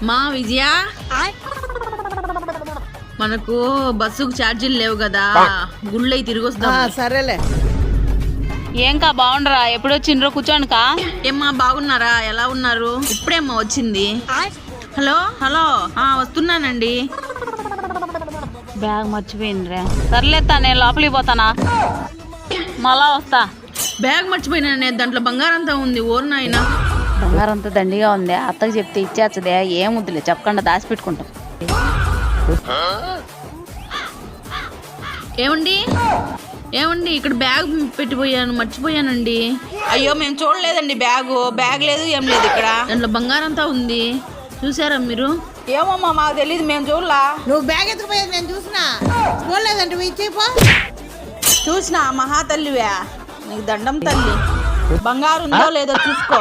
మా విజయ, మనకు బస్సుకు ఛార్జీలు లేవు కదా, గుళ్ళై తిరిగి వస్తాం. సరేలే. ఏంకా బాగుండరా? ఎప్పుడు వచ్చిండ్రో కూర్చోనుకా. ఏమ్మా బాగున్నారా? ఎలా ఉన్నారు? ఇప్పుడేమ్మా వచ్చింది. హలో హలో, వస్తున్నానండి. బ్యాగ్ మర్చిపోయిందిరా. సర్లేత్తా, నేను లోపలికి పోతానా, మళ్ళా వస్తా. బ్యాగ్ మర్చిపోయినా, దాంట్లో బంగారంతా ఉంది. ఓరు నాయనా, బంగారంతా దండిగా ఉంది. అత్తకు చెప్తే ఇచ్చేచ్చదే, ఏం వద్దులే చెప్పకుండా దాచిపెట్టుకుంటాం. ఏమండి ఏమండి, ఇక్కడ బ్యాగ్ పెట్టిపోయాను, మర్చిపోయానండి. అయ్యో మేము చూడలేదండి, బ్యాగ్ లేదు, ఏం లేదు. ఇక్కడ దాంట్లో బంగారంతా ఉంది. చూసారా మీరు? ఏమమ్మా మాకు తెలియదు, మేము చూడలా. నువ్వు బ్యాగ్ ఎత్తుకుపోయేది నేను చూసినా. చూడలేదంటే ఇచ్చేపో. చూసినా మహా తల్లివే, నీకు దండం తల్లి. బంగారు ఉందో లేదో చూసుకో.